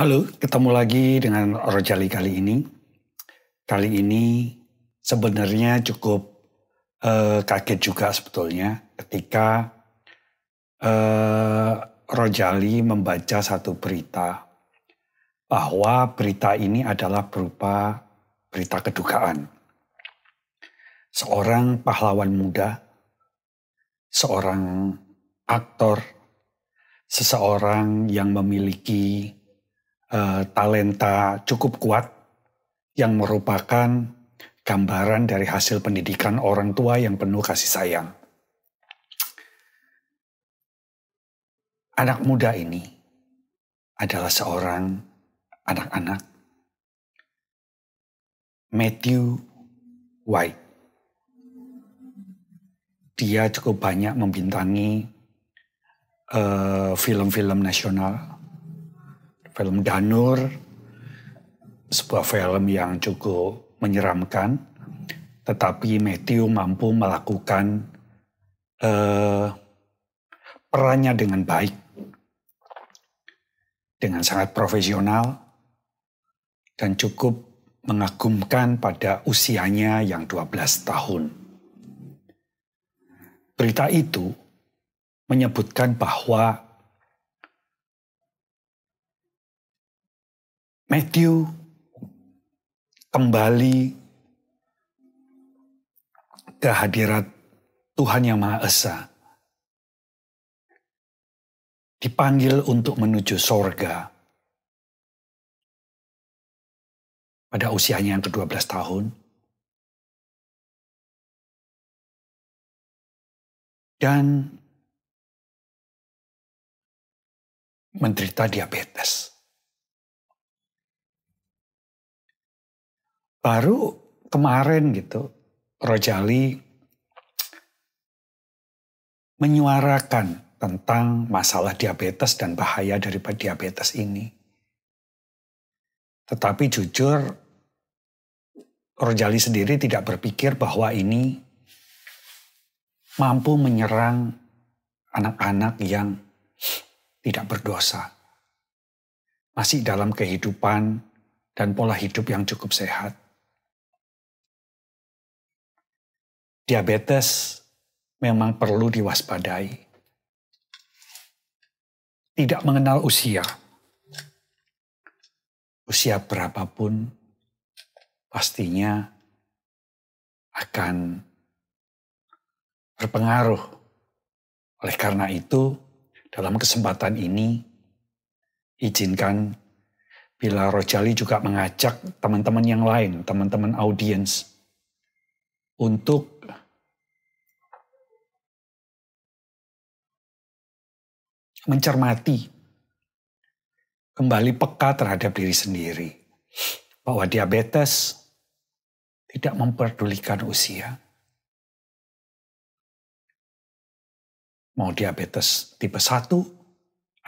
Halo, ketemu lagi dengan Rojali kali ini. Kali ini sebenarnya cukup kaget juga sebetulnya ketika Rojali membaca satu berita bahwa berita ini adalah berupa berita kedukaan. Seorang pahlawan muda, seorang aktor, seseorang yang memiliki talenta cukup kuat yang merupakan gambaran dari hasil pendidikan orang tua yang penuh kasih sayang. Anak muda ini adalah seorang anak-anak Matthew White. Dia cukup banyak membintangi film-film nasional. Film Danur, sebuah film yang cukup menyeramkan, tetapi Matthew mampu melakukan perannya dengan baik, dengan sangat profesional, dan cukup mengagumkan pada usianya yang 12 tahun. Berita itu menyebutkan bahwa Matthew kembali ke hadirat Tuhan Yang Maha Esa. Dipanggil untuk menuju sorga pada usianya yang ke-12 tahun. Dan menderita diabetes. Baru kemarin gitu, Rojali menyuarakan tentang masalah diabetes dan bahaya daripada diabetes ini. Tetapi jujur, Rojali sendiri tidak berpikir bahwa ini mampu menyerang anak-anak yang tidak berdosa. Masih dalam kehidupan dan pola hidup yang cukup sehat. Diabetes memang perlu diwaspadai. Tidak mengenal usia. Usia berapapun pastinya akan berpengaruh. Oleh karena itu, dalam kesempatan ini, izinkan bila Rojali juga mengajak teman-teman yang lain, teman-teman audiens, untuk mencermati, kembali peka terhadap diri sendiri. Bahwa diabetes tidak memperdulikan usia. Mau diabetes tipe 1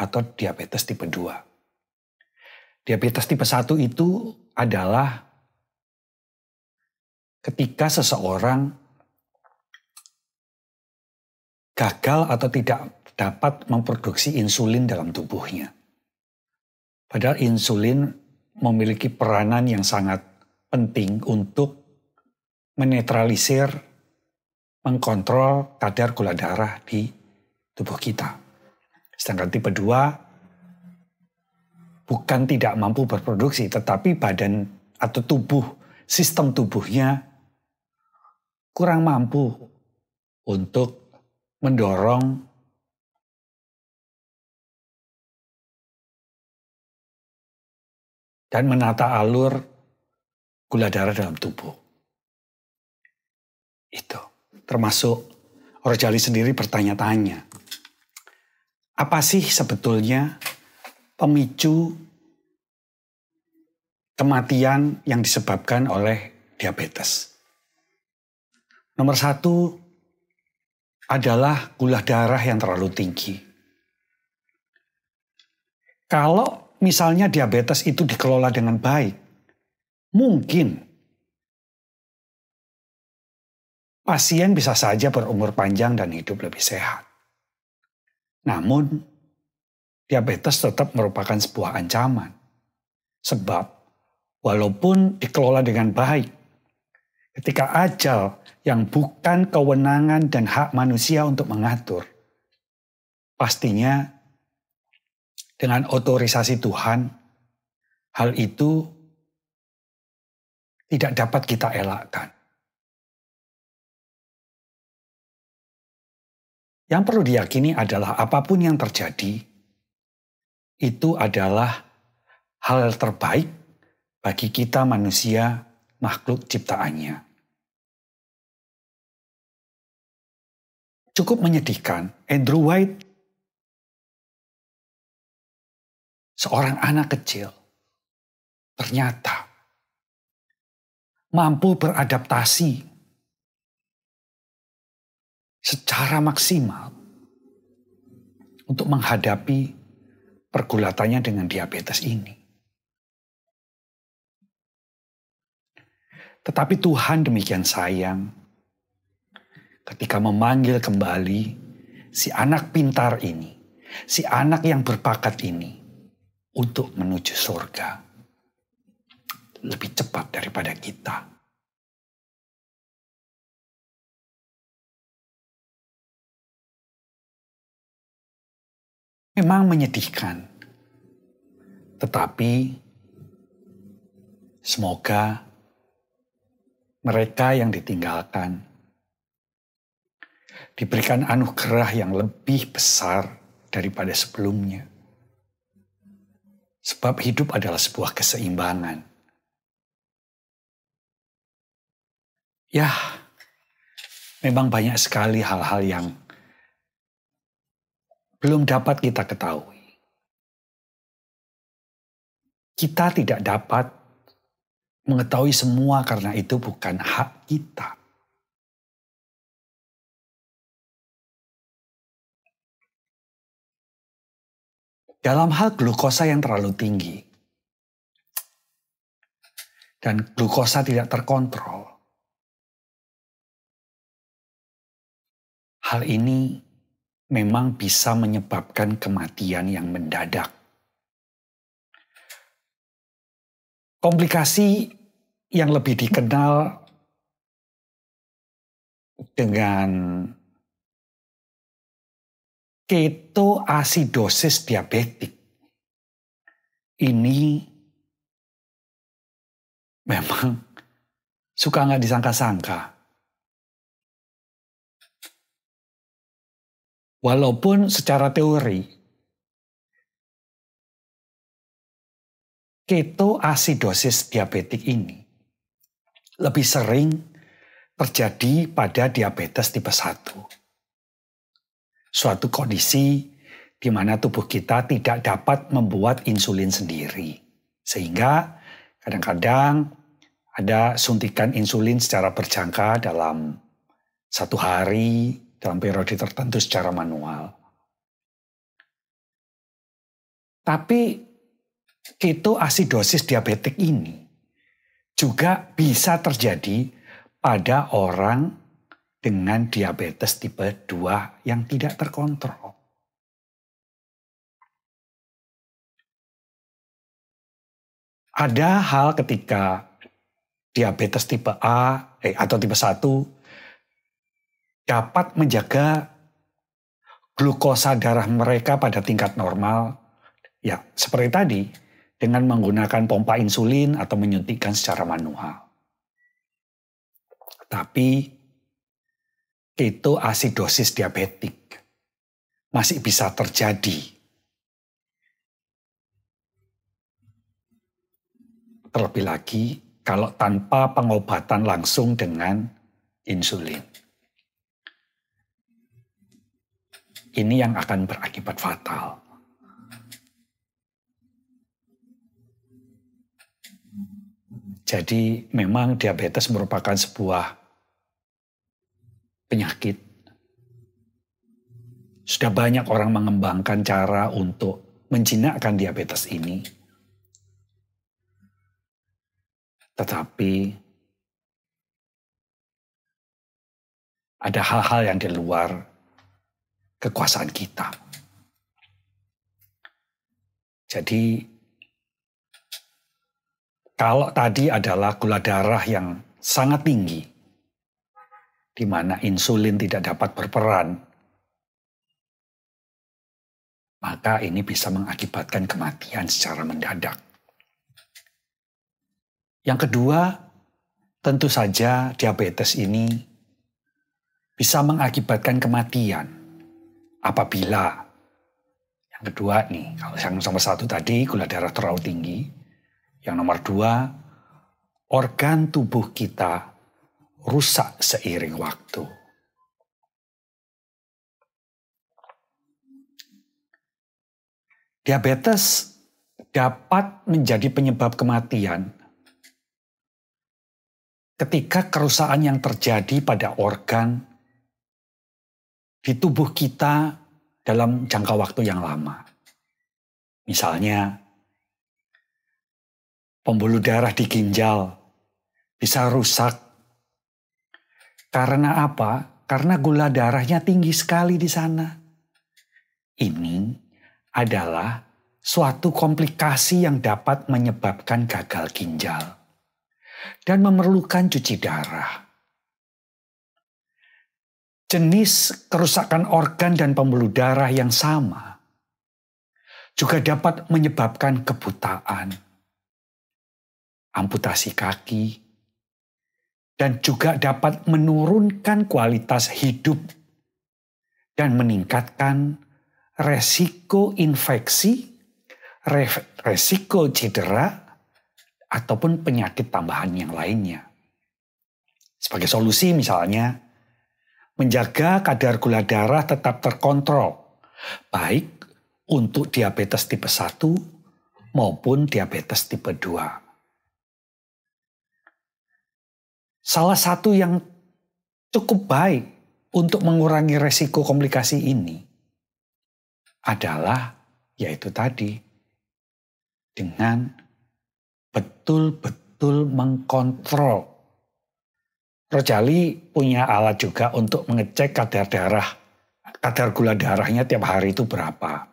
atau diabetes tipe 2. Diabetes tipe 1 itu adalah ketika seseorang gagal atau tidak dapat memproduksi insulin dalam tubuhnya. Padahal insulin memiliki peranan yang sangat penting untuk menetralisir, mengkontrol kadar gula darah di tubuh kita. Sedangkan tipe 2 bukan tidak mampu berproduksi, tetapi badan atau tubuh, sistem tubuhnya kurang mampu untuk mendorong dan menata alur gula darah dalam tubuh. Itu. Termasuk Rojali sendiri bertanya-tanya. Apa sih sebetulnya pemicu kematian yang disebabkan oleh diabetes? Nomor 1 adalah gula darah yang terlalu tinggi. Kalau misalnya diabetes itu dikelola dengan baik, mungkin pasien bisa saja berumur panjang dan hidup lebih sehat. Namun, diabetes tetap merupakan sebuah ancaman. Sebab walaupun dikelola dengan baik, ketika ajal yang bukan kewenangan dan hak manusia untuk mengatur, pastinya dengan otorisasi Tuhan, hal itu tidak dapat kita elakkan. Yang perlu diyakini adalah apapun yang terjadi, itu adalah hal terbaik bagi kita manusia, makhluk ciptaannya. Cukup menyedihkan, Andrew White, seorang anak kecil, ternyata mampu beradaptasi secara maksimal untuk menghadapi pergulatannya dengan diabetes ini. Tetapi Tuhan demikian sayang ketika memanggil kembali si anak pintar ini, si anak yang berbakat ini untuk menuju surga lebih cepat daripada kita. Memang menyedihkan, tetapi semoga mereka yang ditinggalkan diberikan anugerah yang lebih besar daripada sebelumnya. Sebab hidup adalah sebuah keseimbangan. Ya, memang banyak sekali hal-hal yang belum dapat kita ketahui. Kita tidak dapat mengetahui semua karena itu bukan hak kita. Dalam hal glukosa yang terlalu tinggi dan glukosa tidak terkontrol, hal ini memang bisa menyebabkan kematian yang mendadak. Komplikasi yang lebih dikenal dengan ketoasidosis diabetik ini memang suka nggak disangka-sangka. Walaupun secara teori, ketoasidosis diabetik ini lebih sering terjadi pada diabetes tipe 1. Suatu kondisi di mana tubuh kita tidak dapat membuat insulin sendiri. Sehingga kadang-kadang ada suntikan insulin secara berjangka dalam 1 hari, dalam periode tertentu secara manual. Tapi ketoasidosis diabetik ini juga bisa terjadi pada orang dengan diabetes tipe 2 yang tidak terkontrol. Ada hal ketika diabetes tipe A atau tipe 1 dapat menjaga glukosa darah mereka pada tingkat normal, ya seperti tadi, dengan menggunakan pompa insulin atau menyuntikkan secara manual. Tapi ketoasidosis diabetik masih bisa terjadi. Terlebih lagi kalau tanpa pengobatan langsung dengan insulin. Ini yang akan berakibat fatal. Jadi memang diabetes merupakan sebuah penyakit. Sudah banyak orang mengembangkan cara untuk menjinakkan diabetes ini. Tetapi ada hal-hal yang di luar kekuasaan kita. Jadi Kalau tadi adalah gula darah yang sangat tinggi, di mana insulin tidak dapat berperan, maka ini bisa mengakibatkan kematian secara mendadak. Yang kedua, tentu saja diabetes ini bisa mengakibatkan kematian apabila yang kedua nih, kalau yang nomor satu tadi gula darah terlalu tinggi, yang nomor dua organ tubuh kita rusak seiring waktu. Diabetes dapat menjadi penyebab kematian ketika kerusakan yang terjadi pada organ di tubuh kita dalam jangka waktu yang lama. Misalnya, pembuluh darah di ginjal bisa rusak. Karena apa? Karena gula darahnya tinggi sekali di sana. Ini adalah suatu komplikasi yang dapat menyebabkan gagal ginjal dan memerlukan cuci darah. Jenis kerusakan organ dan pembuluh darah yang sama juga dapat menyebabkan kebutaan, amputasi kaki, dan juga dapat menurunkan kualitas hidup dan meningkatkan resiko infeksi, resiko cedera, ataupun penyakit tambahan yang lainnya. Sebagai solusi misalnya, menjaga kadar gula darah tetap terkontrol, baik untuk diabetes tipe 1 maupun diabetes tipe 2. Salah satu yang cukup baik untuk mengurangi resiko komplikasi ini adalah yaitu tadi dengan betul-betul mengkontrol. Rojali punya alat juga untuk mengecek kadar gula darahnya tiap hari itu berapa.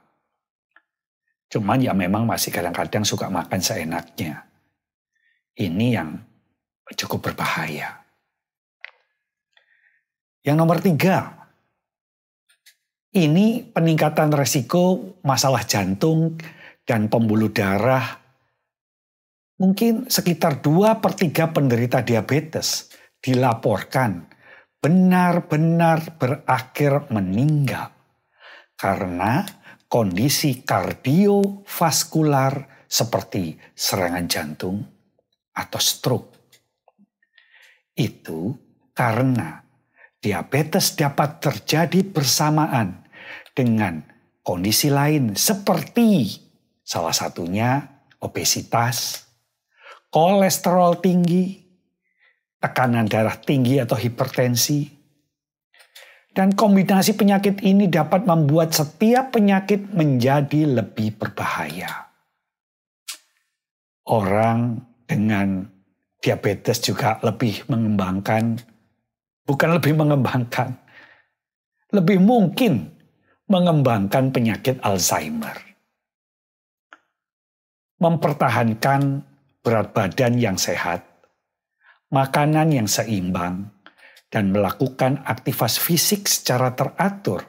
Cuman ya memang masih kadang-kadang suka makan seenaknya. Ini yang cukup berbahaya. Yang nomor 3, ini peningkatan resiko masalah jantung dan pembuluh darah. Mungkin sekitar 2/3 penderita diabetes dilaporkan benar-benar berakhir meninggal karena kondisi kardiovaskular seperti serangan jantung atau stroke. Itu karena diabetes dapat terjadi bersamaan dengan kondisi lain seperti salah satunya obesitas, kolesterol tinggi, tekanan darah tinggi atau hipertensi. Dan kombinasi penyakit ini dapat membuat setiap penyakit menjadi lebih berbahaya. Orang dengan diabetes juga lebih mungkin mengembangkan penyakit Alzheimer. Mempertahankan berat badan yang sehat, makanan yang seimbang, dan melakukan aktivitas fisik secara teratur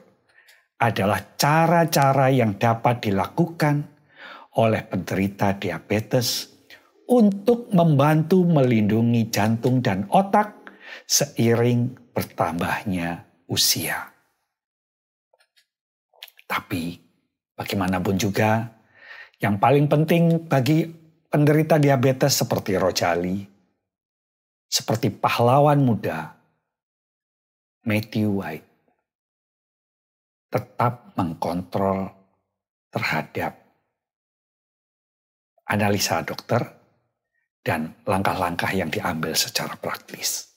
adalah cara-cara yang dapat dilakukan oleh penderita diabetes untuk membantu melindungi jantung dan otak seiring bertambahnya usia. Tapi bagaimanapun juga, yang paling penting bagi penderita diabetes seperti Rojali, seperti pahlawan muda Matthew White, tetap mengkontrol terhadap analisa dokter dan langkah-langkah yang diambil secara praktis.